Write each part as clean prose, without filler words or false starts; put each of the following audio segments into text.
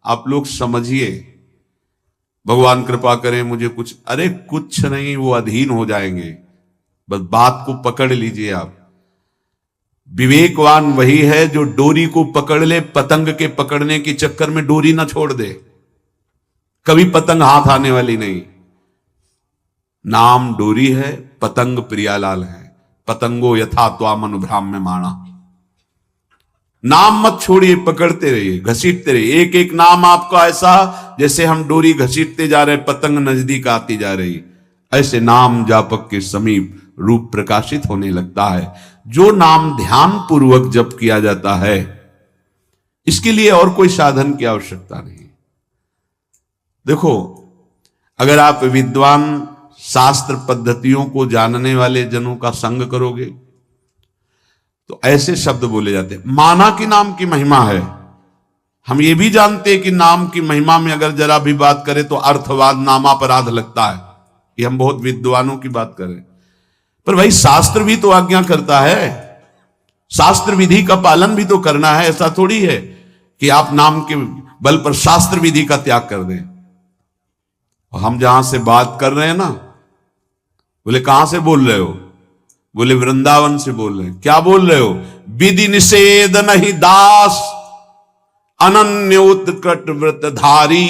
आप लोग समझिए, भगवान कृपा करें मुझे कुछ, अरे कुछ नहीं, वो अधीन हो जाएंगे। बस बात को पकड़ लीजिए आप। विवेकवान वही है जो डोरी को पकड़ ले, पतंग के पकड़ने के चक्कर में डोरी ना छोड़ दे, कभी पतंग हाथ आने वाली नहीं। नाम डोरी है, पतंग प्रियालाल है। पतंगो यथा त्वाम अनुभ्राम्य माणा। नाम मत छोड़िए, पकड़ते रहिए, घसीटते रहिए। एक एक नाम आपका ऐसा जैसे हम डोरी घसीटते जा रहे, पतंग नजदीक आती जा रही, ऐसे नाम जापक के समीप रूप प्रकाशित होने लगता है। जो नाम ध्यान पूर्वक जप किया जाता है, इसके लिए और कोई साधन की आवश्यकता नहीं। देखो, अगर आप विद्वान शास्त्र पद्धतियों को जानने वाले जनों का संग करोगे तो ऐसे शब्द बोले जाते हैं। माना कि नाम की महिमा है, हम ये भी जानते हैं कि नाम की महिमा में अगर जरा भी बात करें तो अर्थवाद नामापराध लगता है। ये हम बहुत विद्वानों की बात करें, पर भाई शास्त्र भी तो आज्ञा करता है, शास्त्र विधि का पालन भी तो करना है। ऐसा थोड़ी है कि आप नाम के बल पर शास्त्र विधि का त्याग कर दें। और हम जहां से बात कर रहे हैं ना, बोले कहां से बोल रहे हो? बोले वृंदावन से बोल रहे हैं। क्या बोल रहे हो? विधि निषेध नहीं दास, अनन्य उत्कट व्रतधारी।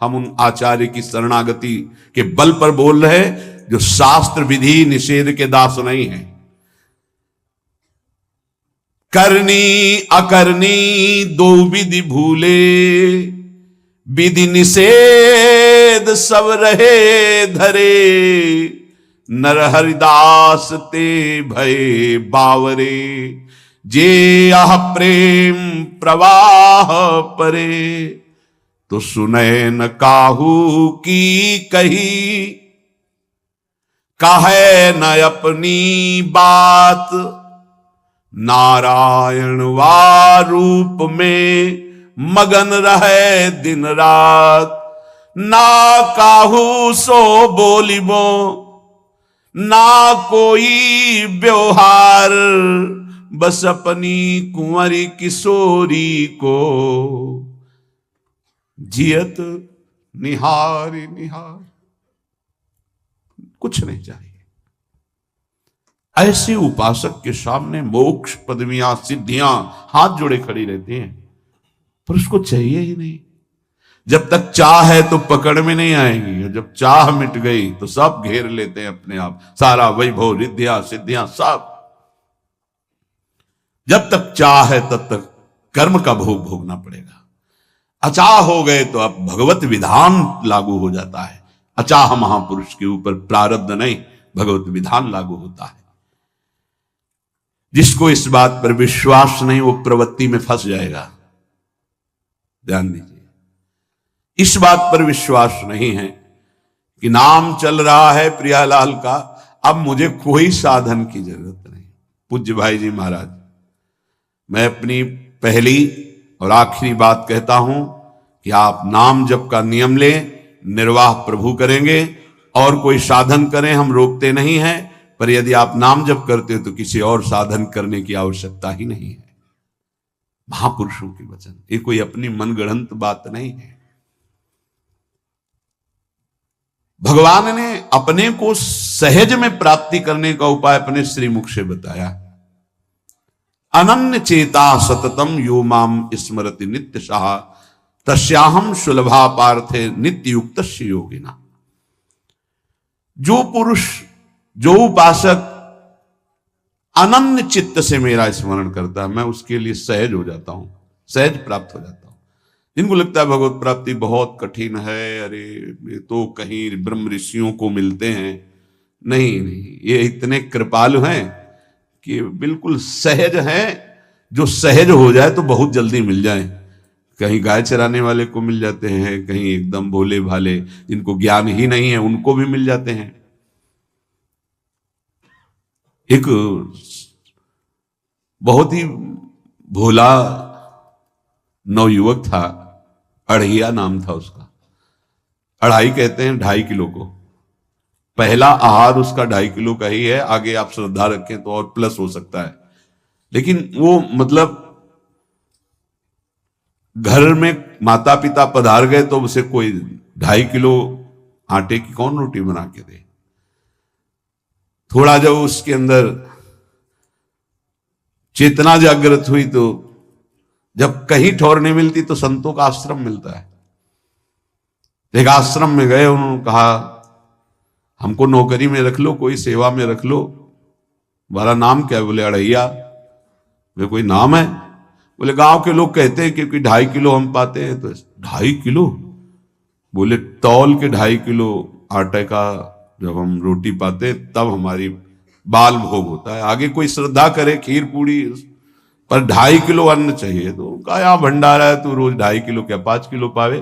हम उन आचार्य की शरणागति के बल पर बोल रहे हैं जो शास्त्र विधि निषेध के दास नहीं है। करनी अकरनी दो विधि भूले, विधि निषेध सब रहे धरे। नर हरिदास ते भय बावरे, जे आह प्रेम प्रवाह परे। तो सुने न काहू की कही, कहे न अपनी बात। नारायण वा रूप में मगन रहे दिन रात। ना काहू सो बोलिबो, ना कोई व्यवहार। बस अपनी कुंवरी किशोरी को जियत निहार निहार। कुछ नहीं चाहिए। ऐसे उपासक के सामने मोक्ष पदवियां सिद्धियां हाथ जोड़े खड़ी रहती हैं, पर उसको चाहिए ही नहीं। जब तक चाह है तो पकड़ में नहीं आएंगी, और जब चाह मिट गई तो सब घेर लेते हैं अपने आप, सारा वैभव रिद्धियां सिद्धियां सब। जब तक चाह है तब तक कर्म का भोग भोगना पड़ेगा। अचाह हो गए तो अब भगवत विधान लागू हो जाता है। अचाह महापुरुष के ऊपर प्रारब्ध नहीं, भगवत विधान लागू होता है। जिसको इस बात पर विश्वास नहीं वो प्रवृत्ति में फंस जाएगा। ध्यान दीजिए, इस बात पर विश्वास नहीं है कि नाम चल रहा है प्रियालाल का, अब मुझे कोई साधन की जरूरत नहीं। पूज्य भाई जी महाराज, मैं अपनी पहली और आखिरी बात कहता हूं कि आप नाम जप का नियम लें, निर्वाह प्रभु करेंगे। और कोई साधन करें, हम रोकते नहीं हैं, पर यदि आप नाम जप करते हो तो किसी और साधन करने की आवश्यकता ही नहीं है। महापुरुषों के वचन, ये कोई अपनी मनगढ़ंत बात नहीं है। भगवान ने अपने को सहज में प्राप्ति करने का उपाय अपने श्रीमुख से बताया। अनन्य चेता सततम यो माम स्मरति नित्य सहा, तस्याहम सुलभा पार्थे नित्य युक्त योगिना। जो पुरुष, जो उपासक अनन्य चित्त से मेरा स्मरण करता है, मैं उसके लिए सहज हो जाता हूं, सहज प्राप्त हो जाता हूं। जिनको लगता है भगवत प्राप्ति बहुत कठिन है, अरे ये तो कहीं ब्रह्म ऋषियों को मिलते हैं, नहीं नहीं, ये इतने कृपालु हैं कि बिल्कुल सहज हैं। जो सहज हो जाए तो बहुत जल्दी मिल जाए। कहीं गाय चराने वाले को मिल जाते हैं, कहीं एकदम भोले भाले जिनको ज्ञान ही नहीं है उनको भी मिल जाते हैं। एक बहुत ही भोला नवयुवक था, अढ़िया नाम था उसका। अढ़ाई कहते हैं 2.5 किलो को। पहला आहार उसका 2.5 किलो का ही है, आगे आप श्रद्धा रखें तो और प्लस हो सकता है। लेकिन वो मतलब घर में माता पिता पधार गए तो उसे कोई 2.5 किलो आटे की कौन रोटी बना के दे। थोड़ा जब उसके अंदर चेतना जागृत हुई तो जब कहीं ठौर नहीं मिलती तो संतों का आश्रम मिलता है। एक आश्रम में गए, उन्होंने कहा हमको नौकरी में रख लो, कोई सेवा में रख लो। तुम्हारा नाम क्या है? बोले अड़ैया। वे कोई नाम है? बोले गांव के लोग कहते हैं क्योंकि 2.5 किलो हम पाते हैं। तो 2.5 किलो? बोले तौल के 2.5 किलो आटे का जब हम रोटी पाते हैं तब हमारी बाल भोग होता है। आगे कोई श्रद्धा करे खीर पूड़ी, पर 2.5 किलो अन्न चाहिए। तो कहा यहाँ भंडारा है, तो रोज 2.5 किलो क्या 5 किलो पावे,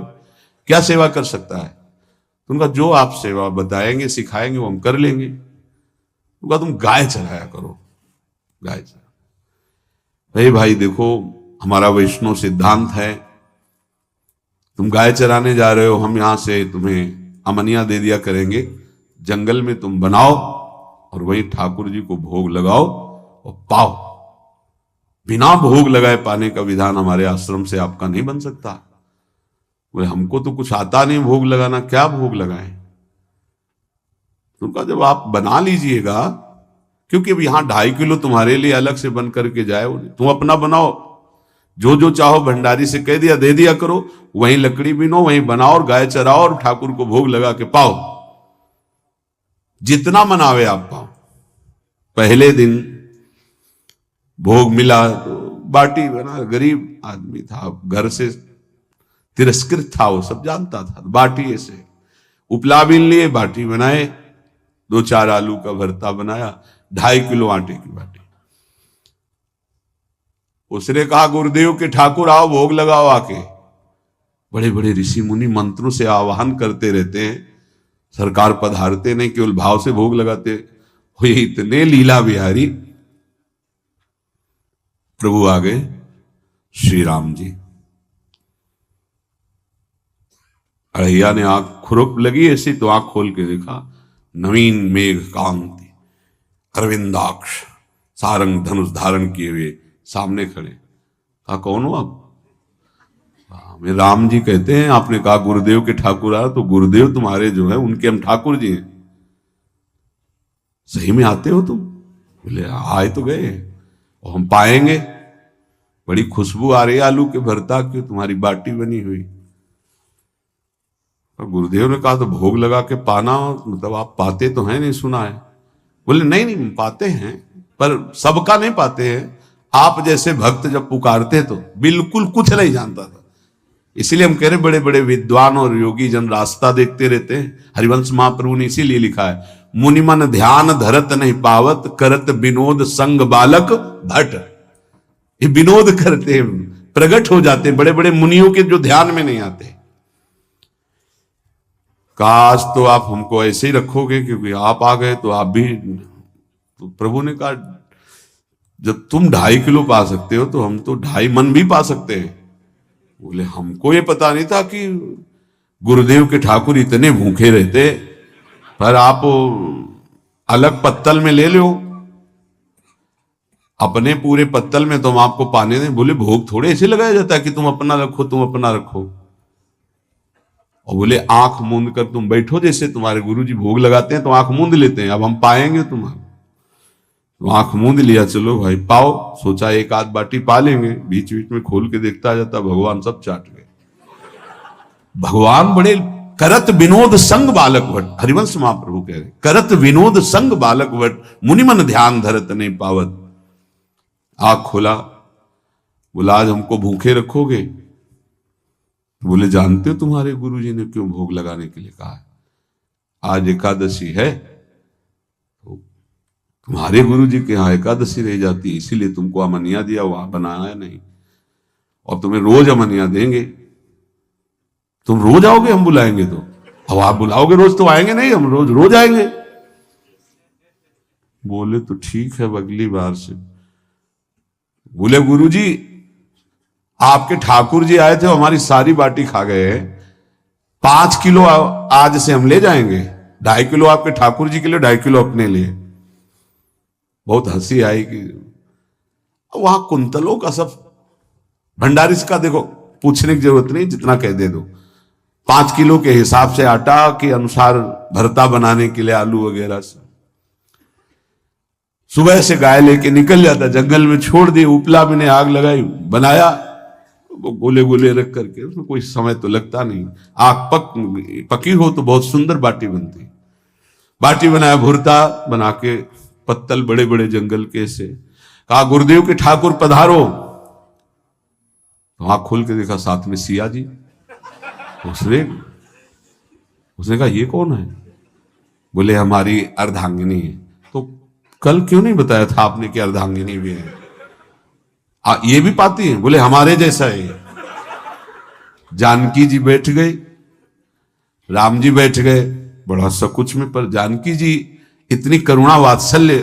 क्या सेवा कर सकता है? तो उनका जो आप सेवा बताएंगे सिखाएंगे वो हम कर लेंगे। उनका तुम गाय चराया करो, गाय चरा। भाई देखो हमारा वैष्णव सिद्धांत है, तुम गाय चराने जा रहे हो, हम यहां से तुम्हें अमनिया दे दिया करेंगे, जंगल में तुम बनाओ और वहीं ठाकुर जी को भोग लगाओ और पाओ। बिना भोग लगाए पाने का विधान हमारे आश्रम से आपका नहीं बन सकता। बोले हमको तो कुछ आता नहीं भोग लगाना, क्या भोग लगाएं? उनका जब आप बना लीजिएगा, क्योंकि अब यहां 2.5 किलो तुम्हारे लिए अलग से बन करके जाए, तुम अपना बनाओ, जो जो चाहो भंडारी से कह दिया दे दिया करो, वहीं लकड़ी बिनो, वहीं बनाओ और गाय चराओ और ठाकुर को भोग लगा के पाओ। जितना मनावे आप पाओ। पहले दिन भोग मिला तो बाटी बना, गरीब आदमी था, घर से तिरस्कृत था, वो सब जानता था। बाटी ऐसे उपला बीन लिए, बाटी बनाए, 2-4 आलू का भरता बनाया, 2.5 किलो आटे की बाटी। उसने कहा गुरुदेव के ठाकुर आओ भोग लगाओ आके। बड़े बड़े ऋषि मुनि मंत्रों से आवाहन करते रहते हैं, सरकार पधारते नहीं, केवल भाव से भोग लगाते हुए इतने लीला बिहारी प्रभु आ गए श्री राम जी। अड़ैया ने आंख खुरप लगी ऐसी तो आंख खोल के देखा, नवीन मेघ कांति अरविंदाक्ष सारंग धनुष धारण किए हुए सामने खड़े। कहा कौन हो आप? हमें राम जी कहते हैं। आपने कहा गुरुदेव के ठाकुर आ, तो गुरुदेव तुम्हारे जो है उनके हम ठाकुर जी हैं। सही में आते हो तुम? बोले आए तो गए और हम पाएंगे। बड़ी खुशबू आ रही है आलू के भरता की, तुम्हारी बाटी बनी हुई। और गुरुदेव ने कहा तो भोग लगा के पाना, मतलब आप पाते तो हैं? नहीं सुना है। बोले नहीं नहीं पाते हैं, पर सबका नहीं पाते हैं। आप जैसे भक्त जब पुकारते तो बिल्कुल कुछ नहीं जानता था। इसीलिए हम कह रहे बड़े बड़े विद्वान और योगी जन रास्ता देखते रहते हैं। हरिवंश महाप्रभु ने इसीलिए लिखा है, मुनिमन ध्यान धरत नहीं पावत, करत विनोद संग बालक भट। ये विनोद करते हैं, प्रकट हो जाते हैं बड़े बड़े मुनियों के जो ध्यान में नहीं आते। काश तो आप हमको ऐसे ही रखोगे, क्योंकि आप आ गए तो आप भी। तो प्रभु ने कहा जब तुम 2.5 किलो पा सकते हो तो हम तो 2.5 मन भी पा सकते हैं। बोले हमको ये पता नहीं था कि गुरुदेव के ठाकुर इतने भूखे रहते, पर आप अलग पत्तल में ले लो, अपने पूरे पत्तल में तुम आपको पाने दें। बोले भोग थोड़े ऐसे लगाया जाता है कि तुम अपना रखो, तुम अपना रखो। और बोले आंख मूंद कर तुम बैठो, जैसे तुम्हारे गुरुजी भोग लगाते हैं तो आंख मूंद लेते हैं, अब हम पाएंगे तुम्हारा। तो आंख मूंद लिया, चलो भाई पाओ। सोचा एक आध बाटी पा लेंगे, बीच बीच में खोल के देखता जाता, भगवान सब चाट गए। भगवान बड़े करत विनोद संग बालक भट, हरिवंश महाप्रभु कह रहे, करत विनोद संग बालक भट, मुनिमन ध्यान धरत नहीं पावत। आंख खोला, बोला आज हमको भूखे रखोगे? बोले जानते हो तुम्हारे गुरुजी ने क्यों भोग लगाने के लिए कहा है? आज एकादशी है, तो तुम्हारे गुरुजी के यहाँ एकादशी रह जाती है, इसीलिए तुमको अमनिया दिया, वहां बनाया नहीं, और तुम्हें रोज अमनिया देंगे। तुम रोज आओगे हम बुलाएंगे तो? अब आप बुलाओगे रोज तो आएंगे नहीं, हम रोज रोज आएंगे। बोले तो ठीक है अगली बार से। बोले गुरुजी आपके ठाकुर जी आए थे, हमारी सारी बाटी खा गए, 5 किलो आज से हम ले जाएंगे, 2.5 किलो आपके ठाकुर जी के लिए, 2.5 किलो अपने लिए। बहुत हंसी आई कि वहां कुंतलों का सब भंडारी का देखो पूछने की जरूरत नहीं, जितना कह दे दो। 5 किलो के हिसाब से आटा के अनुसार भरता बनाने के लिए आलू वगैरह से। सुबह से गाय लेके निकल जाता, जंगल में छोड़ दी, उपला मैंने आग लगाई, बनाया, वो गोले गोले रख करके, उसमें कोई समय तो लगता नहीं। आग पकी हो तो बहुत सुंदर बाटी बनती। बाटी बनाया, भुरता बना के, पत्तल बड़े बड़े जंगल के से, कहा गुरुदेव के ठाकुर पधारो। तो आंख खोल के देखा साथ में सिया जी। उसने कहा ये कौन है? बोले हमारी अर्धांगिनी है। तो कल क्यों नहीं बताया था आपने कि अर्धांगिनी भी है? ये भी पाती है? बोले हमारे जैसा है। जानकी जी बैठ गई, राम जी बैठ गए, बड़ा सकुच में, पर जानकी जी इतनी करुणा वात्सल्य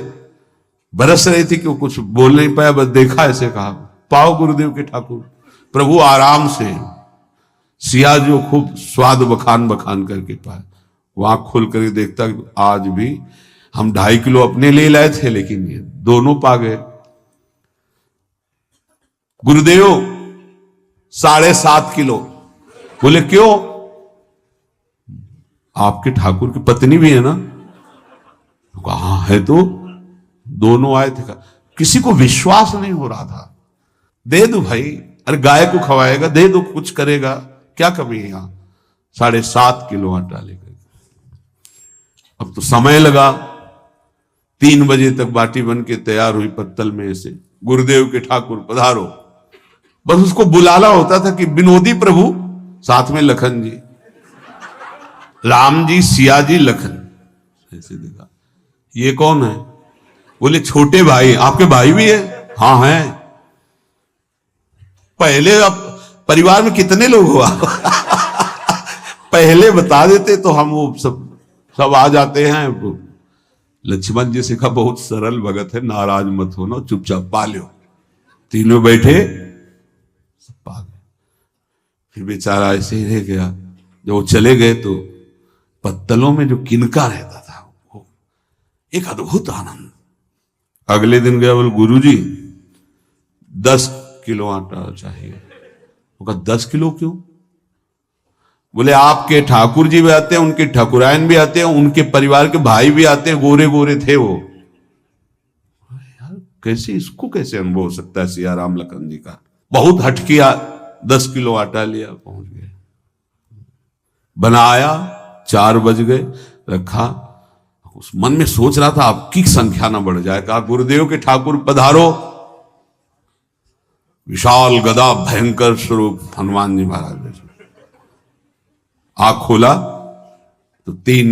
बरस रही थी कि वो कुछ बोल नहीं पाया, बस देखा, ऐसे कहा पाओ गुरुदेव के ठाकुर। प्रभु आराम से, सिया जो खूब स्वाद बखान बखान करके पाए। वो आंख खोल कर देखता, आज भी हम 2.5 किलो अपने लिए लाए थे, लेकिन ये दोनों पा गए। गुरुदेव 7.5 किलो। बोले क्यों? आपके ठाकुर की पत्नी भी है ना? कहा है, तो दोनों आए थे। किसी को विश्वास नहीं हो रहा था। दे दो भाई, अरे गाय को खवाएगा, दे दो, कुछ करेगा, क्या कमी है यहां? 7.5 किलो आटा लेकर। अब तो समय लगा, 3 बजे तक बाटी बन के तैयार हुई पत्तल में से। गुरुदेव के ठाकुर पधारो। बस उसको बुलाना होता था कि विनोदी प्रभु, साथ में लखन जी, राम जी, सिया जी, लखन। ऐसे देखा, ये कौन है? बोले छोटे भाई। आपके भाई भी है? हाँ है। पहले, अब परिवार में कितने लोग हुआ? पहले बता देते तो हम वो सब आ जाते हैं। लक्ष्मण जी से कहा बहुत सरल भगत है, नाराज मत होना, चुपचाप पा लो। तीनों बैठे, सब पा गए। फिर बेचारा ऐसे ही रह गया। जब वो चले गए तो पत्तलों में जो किनका रहता था, वो एक अद्भुत आनंद। अगले दिन गया, बोले गुरुजी 10 किलो आटा चाहिए। वो कहा 10 किलो क्यों? बोले आपके ठाकुर जी भी आते हैं, उनके ठाकुरायन भी आते हैं, उनके परिवार के भाई भी आते हैं, गोरे गोरे थे वो। यार कैसे, इसको कैसे अनुभव हो सकता है सिया राम लखन जी का? बहुत हट किया, 10 किलो आटा लिया, पहुंच गए, बनाया, 4 बज गए, रखा। उस मन में सोच रहा था आपकी संख्या ना बढ़ जाए। कहा गुरुदेव के ठाकुर पधारो। विशाल गदा भयंकर स्वरूप हनुमान जी महाराज ने आंख खोला तो 3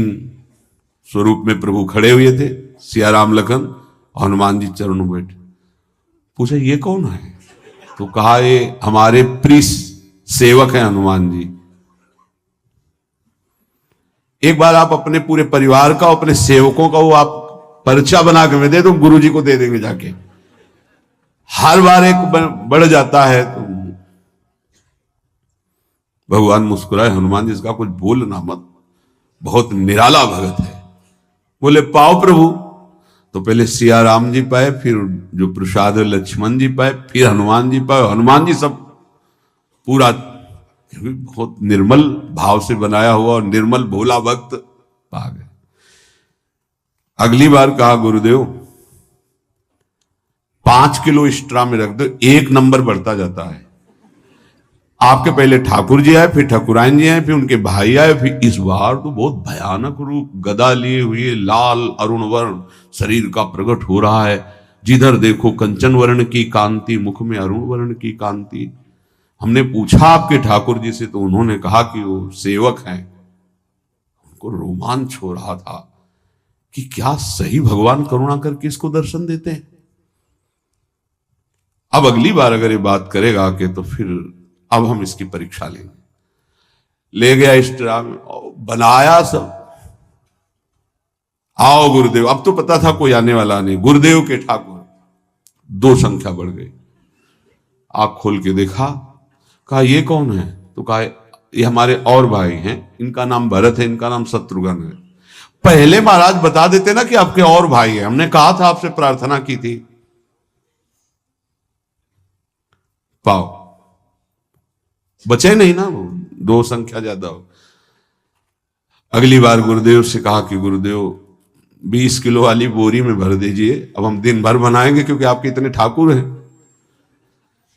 स्वरूप में प्रभु खड़े हुए थे, सिया राम लखन, हनुमान जी चरणों में बैठे। पूछा ये कौन है? तो कहा ये हमारे प्रिय सेवक हैं हनुमान जी। एक बार आप अपने पूरे परिवार का, अपने सेवकों का वो आप पर्चा बना के मैं दे दो, गुरु जी को दे देंगे जाके। हर बार एक बढ़ जाता है तो भगवान मुस्कुराए, हनुमान जी इसका कुछ बोलना मत, बहुत निराला भगत है। बोले पाओ प्रभु। तो पहले सिया राम जी पाए, फिर जो प्रसाद लक्ष्मण जी पाए, फिर हनुमान जी पाए। हनुमान जी सब पूरा बहुत निर्मल भाव से बनाया हुआ और निर्मल भोला भक्त पा गए। अगली बार कहा गुरुदेव 5 किलो एक्स्ट्रा में रख दो, 1 नंबर बढ़ता जाता है। आपके पहले ठाकुर जी आए, फिर ठाकुरायन जी आए, फिर उनके भाई आए, फिर इस बार तो बहुत भयानक रूप, गदा लिए हुए, लाल अरुण वर्ण शरीर का प्रकट हो रहा है। जिधर देखो कंचन वर्ण की कांति, मुख में अरुण वर्ण की कांति। हमने पूछा आपके ठाकुर जी से तो उन्होंने कहा कि वो सेवक हैं। उनको रोमांच हो रहा था कि क्या सही भगवान करुणा करके इसको दर्शन देते हैं। अब अगली बार अगर ये बात करेगा कि तो फिर अब हम इसकी परीक्षा लेंगे। ले गया एक्स्ट्रा में, बनाया सब। आओ गुरुदेव। अब तो पता था कोई आने वाला नहीं। गुरुदेव के ठाकुर, 2 संख्या बढ़ गई। आंख खोल के देखा, कहा ये कौन है? तो कहा ये हमारे और भाई हैं, इनका नाम भरत है, इनका नाम शत्रुघ्न है। पहले महाराज बता देते ना कि आपके और भाई हैं, हमने कहा था, आपसे प्रार्थना की थी। पाओ बचे नहीं ना, वो दो संख्या ज्यादा हो। अगली बार गुरुदेव से कहा कि गुरुदेव 20 किलो वाली बोरी में भर दीजिए, अब हम दिन भर बनाएंगे क्योंकि आपके इतने ठाकुर हैं।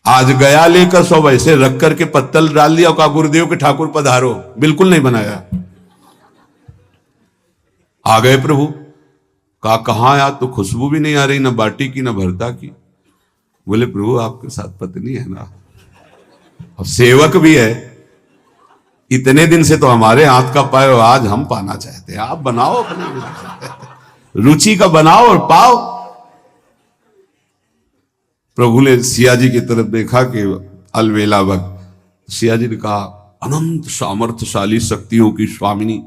आज गया लेकर सब ऐसे रख करके पत्तल डाल दिया और कहा गुरुदेव के ठाकुर पधारो, बिल्कुल नहीं बनाया। आ गए प्रभु, कहा कहां यार, तो खुशबू भी नहीं आ रही, ना बाटी की ना भरता की। बोले प्रभु आपके साथ पत्नी है ना, अब सेवक भी है, इतने दिन से तो हमारे हाथ का पाए हो, आज हम पाना चाहते हैं, आप बनाओ अपने रुचि का बनाओ और पाओ। प्रभु ने सिया जी की तरफ देखा कि अलवेला वक्त। सिया जी ने कहा अनंत सामर्थ्यशाली शक्तियों की स्वामिनी।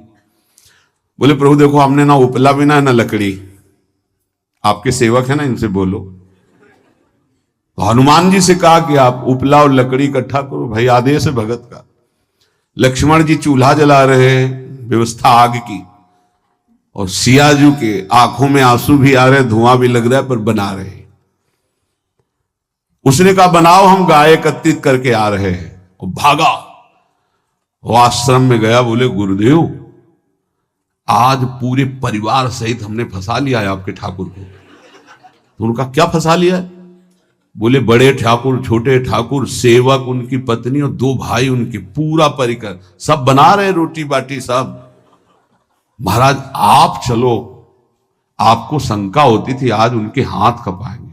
बोले प्रभु देखो हमने ना उपला भी ना लकड़ी, आपके सेवक है ना, इनसे बोलो। तो हनुमान जी से कहा कि आप उपला और लकड़ी इकट्ठा करो, भाई आदेश है भगत का। लक्ष्मण जी चूल्हा जला रहे हैं, व्यवस्था आग की, और सिया जी के आंखों में आंसू भी आ रहे, धुआं भी लग रहा है, पर बना रहे हैं। उसने कहा बनाओ, हम गाय एकत्रित करके आ रहे हैं, और भागा वो आश्रम में गया। बोले गुरुदेव आज पूरे परिवार सहित हमने फंसा लिया है आपके ठाकुर को। तो उनका क्या फंसा लिया है? बोले बड़े ठाकुर, छोटे ठाकुर, सेवक, उनकी पत्नी और 2 भाई उनके, पूरा परिकर, सब बना रहे रोटी बाटी सब। महाराज आप चलो, आपको शंका होती थी आज उनके हाथ कपाएंगे।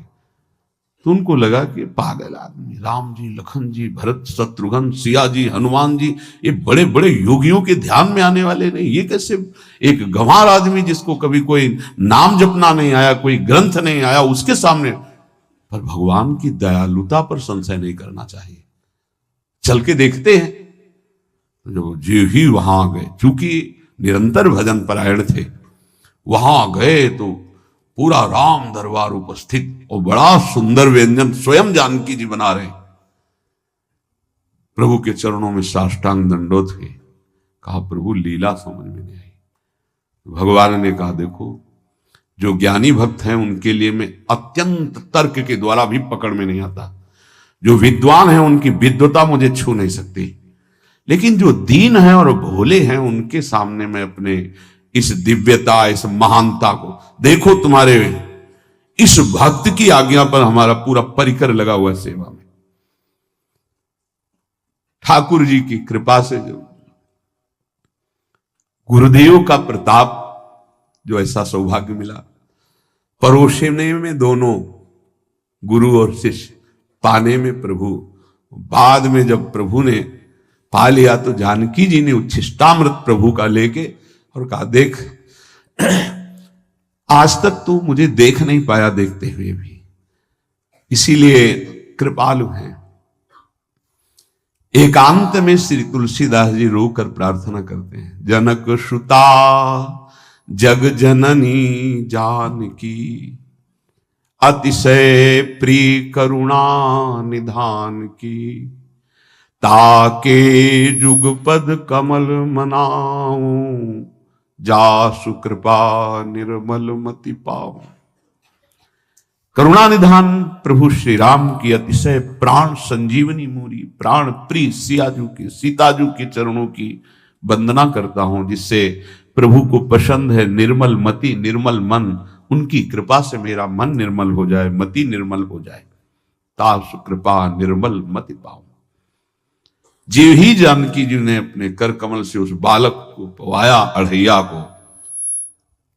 तो उनको लगा कि पागल आदमी, राम जी, लखन जी, भरत, शत्रुघ्न, सिया जी, हनुमान जी, ये बड़े बड़े योगियों के ध्यान में आने वाले नहीं, ये कैसे एक गंवार आदमी जिसको कभी कोई नाम जपना नहीं आया, कोई ग्रंथ नहीं आया, उसके सामने। पर भगवान की दयालुता पर संशय नहीं करना चाहिए, चल के देखते हैं। जो जी ही वहां गए, चूंकि निरंतर भजन परायण थे, वहां गए तो पूरा राम दरबार उपस्थित, और बड़ा सुंदर व्यंजन स्वयं जानकी जी बना रहे। प्रभु के चरणों में साष्टांग दंडोत है। कहा प्रभु लीला समझ में नहीं आई। भगवान ने कहा देखो जो ज्ञानी भक्त हैं उनके लिए मैं अत्यंत तर्क के द्वारा भी पकड़ में नहीं आता, जो विद्वान हैं उनकी विद्वता मुझे छू नहीं सकती, लेकिन जो दीन हैं और भोले हैं उनके सामने मैं अपने इस दिव्यता, इस महानता को देखो। तुम्हारे इस भक्त की आज्ञा पर हमारा पूरा परिकर लगा हुआ है सेवा में। ठाकुर जी की कृपा से जो गुरुदेव का प्रताप, जो ऐसा सौभाग्य मिला, परोसने में दोनों गुरु और शिष्य, पाने में प्रभु। बाद में जब प्रभु ने पा लिया तो जानकी जी ने उच्छिष्टामृत प्रभु का लेके और कहा देख आज तक तू मुझे देख नहीं पाया देखते हुए भी, इसीलिए कृपालु हैं। एकांत में श्री तुलसीदास जी रोकर प्रार्थना करते हैं, जनक सुता जग जननी जानकी, अतिशय प्रिय करुणा निधान की, ताके जुगपद कमल मनाऊं, जासु कृपा निर्मल मति पाऊं। करुणा निधान प्रभु श्री राम की अतिशय प्राण संजीवनी मूरी, प्राण प्रिय सियाजू की, सीताजू के चरणों की वंदना करता हूं, जिससे प्रभु को पसंद है निर्मल मति, निर्मल मन। उनकी कृपा से मेरा मन निर्मल हो जाए, मति निर्मल हो जाए, तासु कृपा निर्मल मति पाऊं। जीव ही जानकी जी ने अपने कर कमल से उस बालक को पवाया, अढ़ैया को,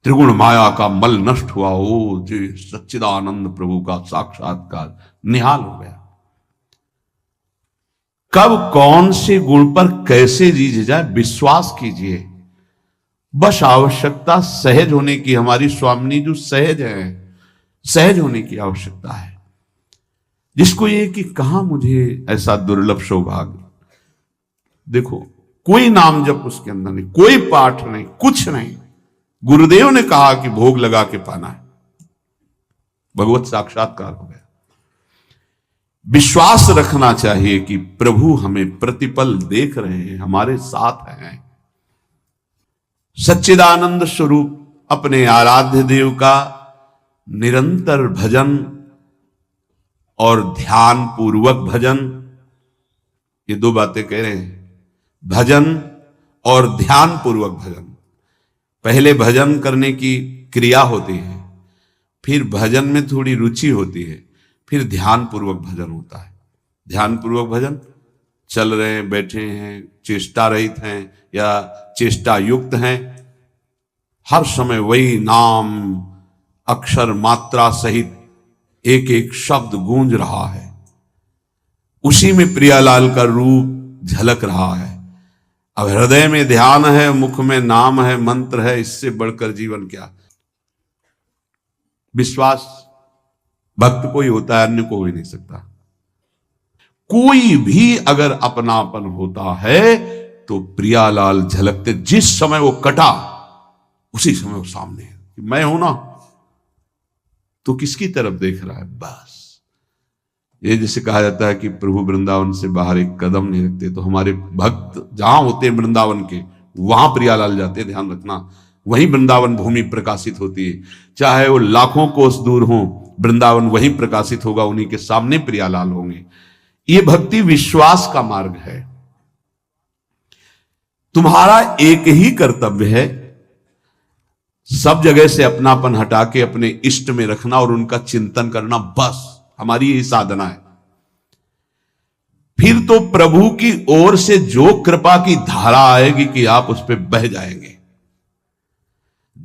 त्रिगुण माया का मल नष्ट हुआ। ओ जी सच्चिदानंद प्रभु का साक्षात्कार निहाल हो गया। कब कौन से गुण पर कैसे जीज जाए विश्वास कीजिए, बस आवश्यकता सहज होने की। हमारी स्वामिनी जो सहज है, सहज होने की आवश्यकता है। जिसको ये कि कहां मुझे ऐसा दुर्लभ सौभाग्य, देखो कोई नाम जप उसके अंदर नहीं, कोई पाठ नहीं, कुछ नहीं। गुरुदेव ने कहा कि भोग लगा के पाना है, भगवत साक्षात्कार हो गया। विश्वास रखना चाहिए कि प्रभु हमें प्रतिपल देख रहे हैं, हमारे साथ हैं। सच्चिदानंद स्वरूप अपने आराध्य देव का निरंतर भजन और ध्यान पूर्वक भजन, ये दो बातें कह रहे हैं, भजन और ध्यान पूर्वक भजन। पहले भजन करने की क्रिया होती है, फिर भजन में थोड़ी रुचि होती है, फिर ध्यान पूर्वक भजन होता है। ध्यान पूर्वक भजन, चल रहे हैं, बैठे हैं, चेष्टा रहित हैं या चेष्टा युक्त हैं, हर समय वही नाम अक्षर मात्रा सहित एक एक शब्द गूंज रहा है, उसी में प्रियालाल का रूप झलक रहा है। अब हृदय में ध्यान है, मुख में नाम है, मंत्र है, इससे बढ़कर जीवन क्या। विश्वास भक्त को ही होता है, अन्य को हो ही नहीं सकता। कोई भी अगर अपनापन होता है तो प्रियालाल झलकते, जिस समय वो कटा उसी समय वो सामने है। मैं हूं ना, तो किसकी तरफ देख रहा है, बस। ये जैसे कहा जाता है कि प्रभु वृंदावन से बाहर एक कदम नहीं रखते, तो हमारे भक्त जहां होते हैं वृंदावन के, वहां प्रियालाल जाते, ध्यान रखना, वहीं वृंदावन भूमि प्रकाशित होती है। चाहे वो लाखों कोस दूर हो, वृंदावन वहीं प्रकाशित होगा, उन्हीं के सामने प्रियालाल होंगे। ये भक्ति विश्वास का मार्ग है। तुम्हारा एक ही कर्तव्य है, सब जगह से अपनापन हटा के अपने इष्ट में रखना और उनका चिंतन करना, बस हमारी यही साधना है। फिर तो प्रभु की ओर से जो कृपा की धारा आएगी कि आप उस पर बह जाएंगे।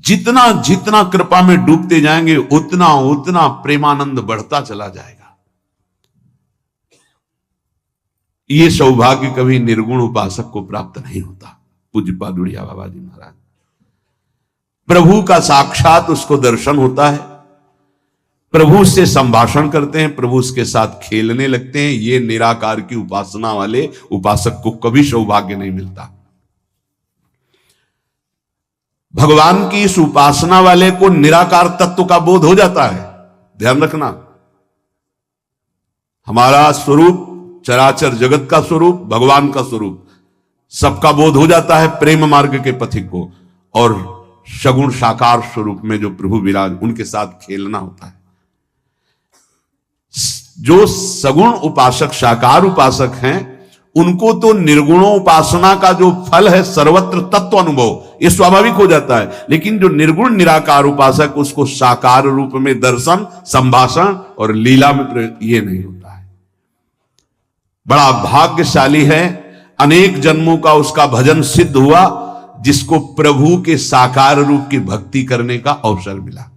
जितना जितना कृपा में डूबते जाएंगे उतना उतना प्रेमानंद बढ़ता चला जाएगा। ये सौभाग्य कभी निर्गुण उपासक को प्राप्त नहीं होता। पूज्यपाद उड़िया बाबा जी महाराज, प्रभु का साक्षात उसको दर्शन होता है, प्रभु से संभाषण करते हैं, प्रभु उसके साथ खेलने लगते हैं। ये निराकार की उपासना वाले उपासक को कभी सौभाग्य नहीं मिलता। भगवान की इस उपासना वाले को निराकार तत्व का बोध हो जाता है। ध्यान रखना, हमारा स्वरूप चराचर जगत का स्वरूप, भगवान का स्वरूप, सबका बोध हो जाता है प्रेम मार्ग के पथिक को। और सगुण साकार स्वरूप में जो प्रभु विराज, उनके साथ खेलना होता है। जो सगुण उपासक साकार उपासक हैं, उनको तो निर्गुणों उपासना का जो फल है सर्वत्र तत्व अनुभव, ये स्वाभाविक हो जाता है। लेकिन जो निर्गुण निराकार उपासक, उसको साकार रूप में दर्शन, संभाषण और लीला में ये नहीं होता है। बड़ा भाग्यशाली है, अनेक जन्मों का उसका भजन सिद्ध हुआ, जिसको प्रभु के साकार रूप की भक्ति करने का अवसर मिला।